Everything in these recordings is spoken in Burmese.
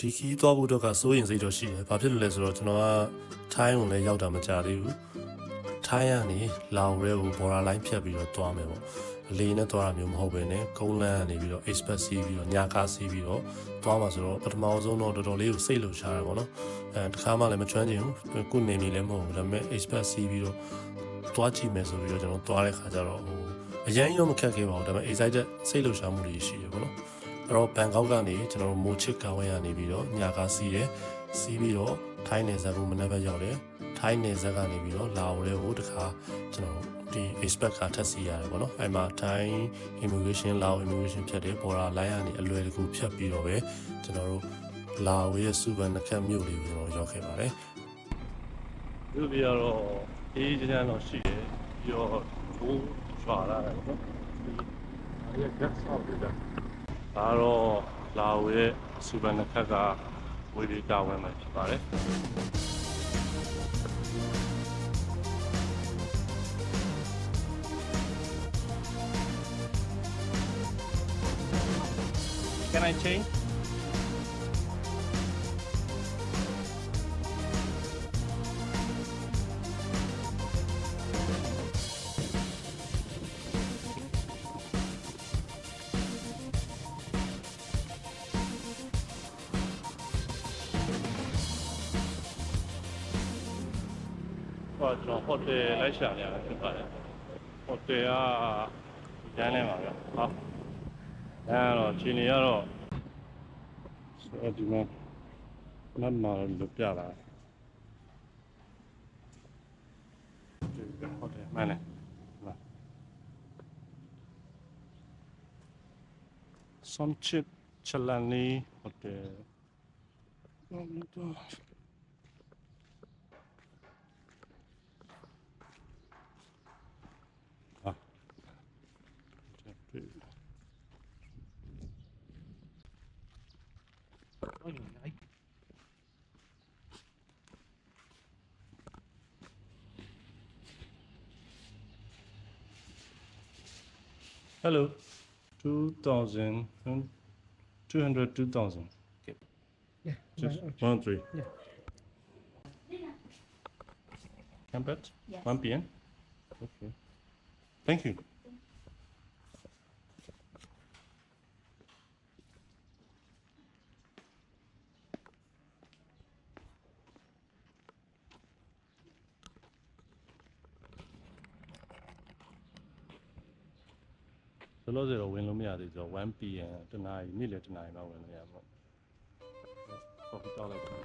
ဒီခီးသွားဖို့တော့ကစိုးရင်စိတ်တော့ရှိတယ်။ဘာဖြစ်လို့လဲဆိုတော့ကျွန်တော်ကထိုင်းကိုလည်းရောက်တာမကြသေးဘူး။ထိုင်းကနေလာအိုရဲကို border line ဖြတ်ပြီးတော့သွားမယ်ပေါ့။အလေးနဲ့သွားတာမျိုးမဟုတ်ပဲနဲ့ကုန်းလန်းကနေပြီးတော့ express စီးပြီးတော့ညာကားစီးပြီးတော့သွားမှာဆိုတော့ပထမဆုံးတော့တော်တော်လေးကိုစိတ်လှုပ်ရှားရပါတော့။တခါမှလည်းမကျွမ်းကျင်ဘူး။ကိုနေနေလည်းမဟုတ်ဘူး။ဒါပေမဲ့ express စီးပြီးတော့သွားကြည့်မယ်ဆိုပြီးတော့ကျွန်တော်သွားတဲ့ခါကျတော့အရင်ရောမခက်ခဲ့ပါဘူး။ဒါပေမဲ့ excited စိတ်လှုပ်ရှားမှုတွေရှိတယ်ပေါ့နော်။အဲ့တော့ဘန်ကောက်ကနေကျွန်တော်မိုချစ်ကာဝဲရနေပြီးတော့ညာကားစီးတယ်စီးပြီးတော့ထိုင်းနယ်စပ်ကိုမနက်ဘက်ရောက်တယ်ထိုင်းနယ်စပ်ကနေပြီးတော့လာအိုရဲကိုတခါကျွန်တော်ဒီ expect ကထပ်စီရတယ်ပေါ့နော်အဲ့မှာထိုင်း immigration လာအို immigration ဖြတ်တယ် border line ကနေအလွယ်တကူဖြတ်ပြီးတော့ပဲကျွန်တော်တို့လာအိုရဲ့စူဗန်နခတ်မြို့လေးကိုကျွန်တော်ရောက်ခဲ့ပါတယ်ဒီလိုကတော့အေးချမ်းတော့ရှိတယ်ပြီးတော့ဘူချွာလာတယ်ပေါ့နော်ဒီရက်ဆက်ဆောက်ပြီးတော့ဒါတော့လာအိုရဲ့စူဗန်နခတ်ကဝေဒီတာဝင်မှာဖြစ်ပါတယ်Can I change?ကျွန်တော်ဟိုတယ်လိုက်ရှာနေရတယ်ဖြစ်ပါတယ်ဟိုတယ်ကရမ်းနေပါဗျာဟုတ်အဲ့တော့ခြေနေရတော့ဆိုဒီမှာနတ်မာလို့ပြလာဟိုတယ်မှန်တယ်ဆွမ်ချစ်ချလန်နီဟိုတယ်Hello, 2,000, 200, 2,000. Okay. Yeah. Just Okay. 1, 3. Yeah. Campet? Yes. 1 p.m. Okay. Thank you. Hello, 0 win လို့မရသေးဆို1 p.m. တနာရီနေ့လယ်တနာရီမှဝင်လို့ရပါ့ Coffee တောက်လိုက်ပါ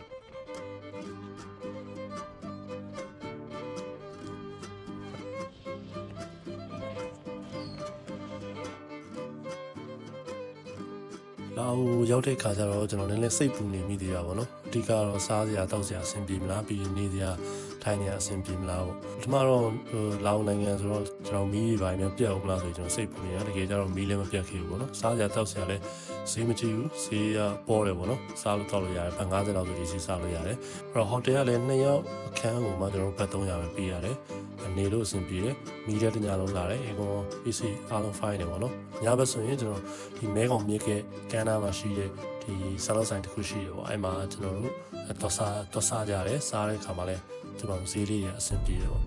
လာအိုရောက်တဲ့ခါကျတော့ကျွန်တော်လည်းစိတ်ပူနေမိသေးတာပေါ့နော်အဓိကတော့စားစရာတောက်စရာအဆင်ပြေမလားပြီးနေစရာထိုင်နေရအဆင်ပြေမလားပေါ့ပထမတော့လာအိုနိုင်ငံဆိုတော့ကျွန်တော်မီးပိုင်းနဲ့ပြတ်အောင်မလားဆိုကျွန်တော်စိတ်ပူနေတာတကယ်ကျတော့မီးလည်းမပြတ်ခဲ့ဘူးပေါ့နော်စားစရာတောက်စရာလည်းဈေးမကြည့်ဘူးဈေးကပေါ်တယ်ပေါ့နော်စားလို့တောက်လို့ရတယ်50လောက်ဆိုဒီဈေးစားလို့ရတယ်အဲ့တော့ဟိုတယ်ကလည်း2ယောက်အခန်းကိုမှကျွန်တော်ဘတ်300ပဲပေးရတယ်နေလို့အဆင်ပြေတယ်မီးတဲ့တညလုံးလာတယ်အကောင် PC အားလုံး file တယ်ပေါ့နော်ညဘက်ဆိုရင်ကျွန်တော်ဒီမဲကောင်မြစ်ကကန်နာမှာရှိတဲ့ဒီဆာလော့ဆိုင်တစ်ခုရှိတယ်ပေါ့အဲ့မှာကျွန်တော်တို့တော့စားကြတယ်စားတဲ့ခါမှာလဲဒီကောင်ဈေးလေးရအဆင်ပြေတယ်ပေါ့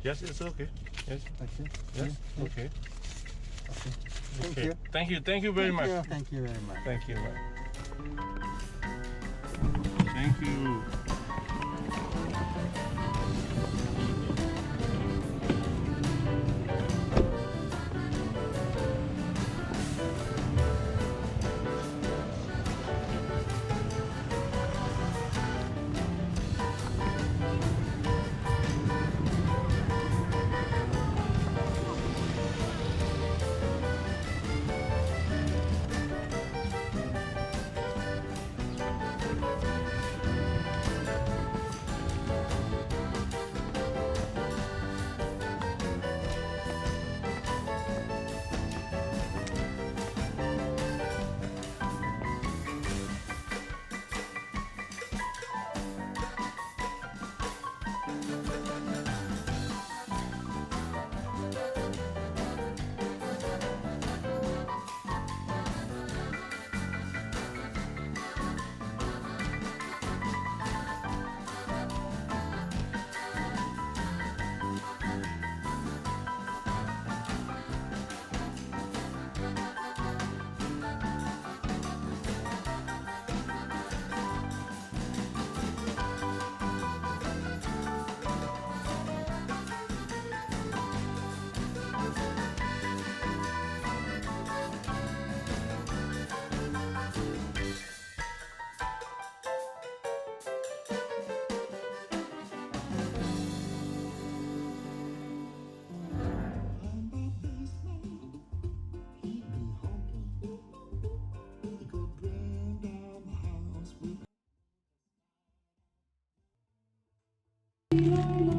Yes, it's okay. Yes. Okay. Yes. Okay. Thank you. Thank you very much. Thank you very much. Thank you. Thank you. ။